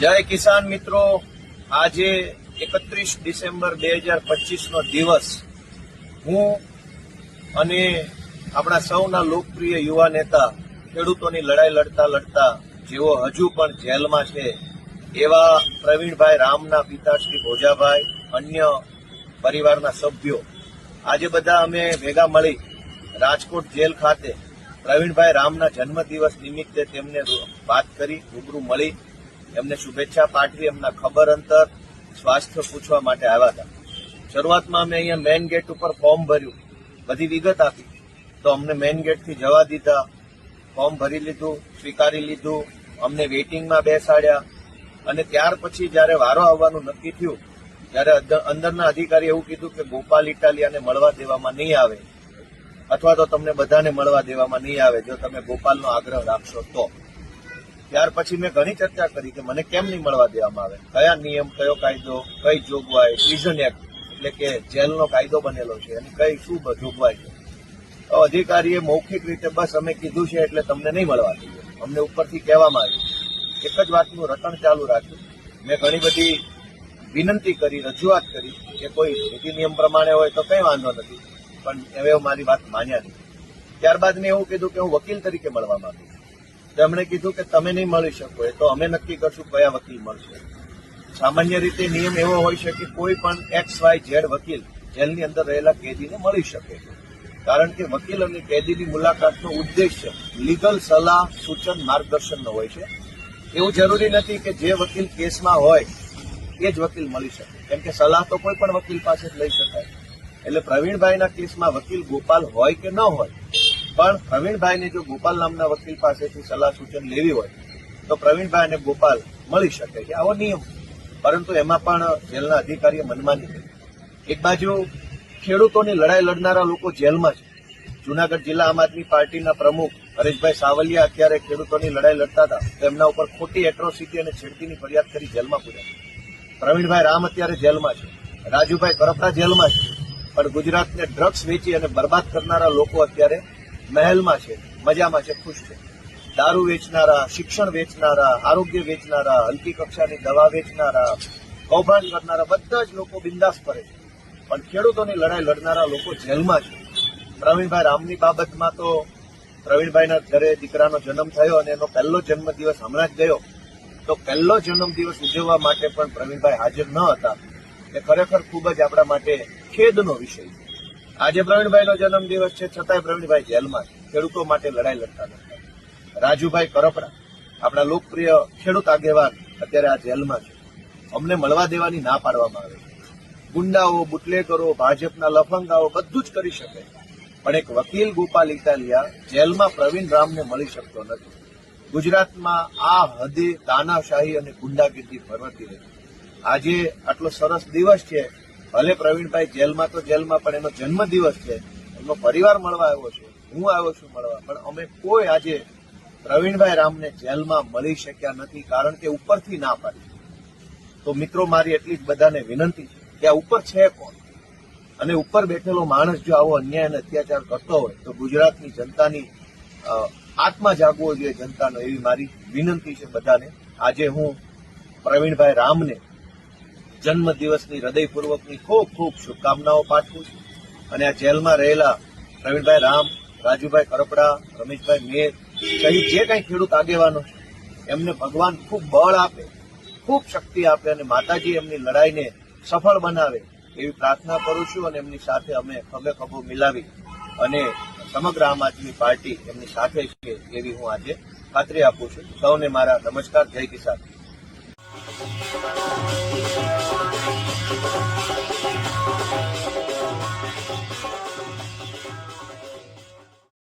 જય કિસાન મિત્રો, આજે 31 ડિસેમ્બર 2025 દિવસ હું અને આપણા સૌના લોકપ્રિય યુવા નેતા, ખેડૂતોની લડાઈ લડતા જેઓ હજુ પણ જેલમાં છે એવા પ્રવીણભાઈ રામના પિતાશ્રી ભોજાભાઈ, અન્ય પરિવારના સભ્યો આજે બધા અમે ભેગા મળી રાજકોટ જેલ ખાતે પ્રવીણભાઈ રામના જન્મદિવસ નિમિત્તે તેમને વાત કરી, રૂબરૂ મળી, એમને શુભેચ્છા પાઠવી, એમના ખબર અંતર, સ્વાસ્થ્ય પૂછવા માટે આવ્યા હતા. શરૂઆતમાં અમે અહીંયા મેઇન ગેટ ઉપર ફોર્મ ભર્યું, બધી વિગત આપી, તો અમને મેઇન ગેટથી જવા દીધા, ફોર્મ ભરી લીધું, સ્વીકારી લીધું, અમને વેઇટિંગમાં બેસાડ્યા અને ત્યાર પછી જયારે વારો આવવાનું નક્કી થયું ત્યારે અંદરના અધિકારી એવું કીધું કે ગોપાલ ઇટાલિયાને મળવા દેવામાં નહીં આવે અથવા તો તમને બધાને મળવા દેવામાં નહીં આવે જો તમે ગોપાલનો આગ્રહ રાખશો તો. ત્યાર પછી મેં ઘણી ચર્ચા કરી કે મને કેમ નહીં મળવા દેવામાં આવે, કયા નિયમ, કયો કાયદો, કઈ જોગવાઈ, પ્રિઝન એક્ટ એટલે કે જેલનો કાયદો બનેલો છે અને કઈ શું જોગવાઈ છે. તો અધિકારીએ મૌખિક રીતે બસ અમે કીધું છે એટલે તમને નહીં મળવા દઈએ, અમને ઉપરથી કહેવામાં આવ્યું. એક જ વાતનું રટણ ચાલુ રાખ્યું. મેં ઘણી બધી વિનંતી કરી, રજૂઆત કરી કે કોઈ નીતિ નિયમ પ્રમાણે હોય તો કઈ વાંધો નથી, પણ હવે મારી વાત માન્યા નહીં. ત્યારબાદ મેં એવું કીધું કે હું વકીલ તરીકે મળવા માંગુ છું. તેમણે કીધું કે તમે નહીં મળી શકો એ તો અમે નક્કી કરશું કયા વકીલ મળશે. સામાન્ય રીતે નિયમ એવો હોય છે કે કોઈ પણ XYZ વકીલ જેલની અંદર રહેલા કેદીને મળી શકે છે, કારણ કે વકીલ અને કેદીની મુલાકાતનો ઉદ્દેશ્ય લીગલ સલાહ, સૂચન, માર્ગદર્શનનો હોય છે. એવું જરૂરી નથી કે જે વકીલ કેસમાં હોય એ જ વકીલ મળી શકે, કેમ કે સલાહ તો કોઈ પણ વકીલ પાસે જ લઈ શકાય. એટલે પ્રવીણભાઈના કેસમાં વકીલ ગોપાલ હોય કે ન હોય, પણ પ્રવીણભાઈને જો ગોપાલ નામના વકીલ પાસેથી સલાહ સૂચન લેવી હોય તો પ્રવીણભાઈ અને ગોપાલ મળી શકે છે, આવો નિયમ. પરંતુ એમાં પણ જેલના અધિકારીએ મનમાની કરી. એક બાજુ ખેડૂતોની લડાઈ લડનારા લોકો જેલમાં છે. જૂનાગઢ જિલ્લા આમ આદમી પાર્ટીના પ્રમુખ હરેશભાઈ સાવલિયા અત્યારે ખેડૂતોની લડાઈ લડતા હતા તો એમના ઉપર ખોટી એટ્રોસિટી અને છેડતીની ફરિયાદ કરી જેલમાં પૂર્યા. પ્રવીણભાઈ રામ અત્યારે જેલમાં છે, રાજુભાઈ કરપડા જેલમાં છે, પણ ગુજરાતને ડ્રગ્સ વેચી અને બરબાદ કરનારા લોકો અત્યારે મહેલમાં છે, મજામાં છે, ખુશ છે. દારૂ વેચનારા, શિક્ષણ વેચનારા, આરોગ્ય વેચનારા, હલકી કક્ષાની દવા વેચનારા, કૌભાંડ કરનારા બધા જ લોકો બિંદાસ ફરે છે, પણ ખેડૂતોની લડાઈ લડનારા લોકો જેલમાં છે. પ્રવીણભાઈ રામની બાબતમાં તો પ્રવીણભાઈના ઘરે દીકરાનો જન્મ થયો અને એનો પહેલો જન્મદિવસ હમણાં જ ગયો, તો પહેલો જન્મદિવસ ઉજવવા માટે પણ પ્રવીણભાઈ હાજર ન હતા. એ ખરેખર ખૂબ જ આપણા માટે ખેદનો વિષય છે. આજે પ્રવીણભાઈનો જન્મદિવસ છે છતાંય પ્રવીણભાઈ જેલમાં છે, ખેડૂતો માટે લડાઈ લડતા નથી. રાજુભાઈ કરપડા, આપણા લોકપ્રિય ખેડૂત આગેવાન, અત્યારે આ જેલમાં છે. અમને મળવા દેવાની ના પાડવામાં આવે છે. ગુંડાઓ, બુટલેગરો, ભાજપના લફંગાઓ બધું જ કરી શકે, પણ એક વકીલ ગોપાલ ઇટાલિયા જેલમાં પ્રવીણ રામને મળી શકતો નથી. ગુજરાતમાં આ હદે તાનાશાહી અને ગુંડાગીરી ફરતી રહી. આજે આટલો સરસ દિવસ છે, ભલે પ્રવીણભાઈ જેલમાં તો જેલમાં, પણ એનો જન્મદિવસ છે, એમનો પરિવાર મળવા આવ્યો છે, હું આવ્યો છું મળવા, પણ અમે કોઈ આજે પ્રવીણભાઈ રામને જેલમાં મળી શક્યા નથી, કારણ કે ઉપરથી ના પાડી. તો મિત્રો, મારી એટલી જ બધાને વિનંતી છે કે આ ઉપર છે કોણ, અને ઉપર બેઠેલો માણસ જો આવો અન્યાય અને અત્યાચાર કરતો હોય તો ગુજરાતની જનતાની આત્મા જાગવો જોઈએ જનતાનો, એવી મારી વિનંતી છે બધાને. આજે હું પ્રવીણભાઈ રામને જન્મદિવસની હૃદયપૂર્વકની ખૂબ ખૂબ શુભકામનાઓ પાઠવું છું. અને આ જેલમાં રહેલા પ્રવીણભાઈ રામ, રાજુભાઈ કરપડા, રમેશભાઈ મેર સહિત જે કંઈ ખેડૂત આગેવાનો છે એમને ભગવાન ખૂબ બળ આપે, ખૂબ શક્તિ આપે અને માતાજી એમની લડાઈને સફળ બનાવે એવી પ્રાર્થના કરું છું. અને એમની સાથે અમે ખભે ખભો મિલાવી અને સમગ્ર આમ આદમી પાર્ટી એમની સાથે છે એવી હું આજે ખાતરી આપું છું. સૌને મારા નમસ્કાર. જય કિસાન.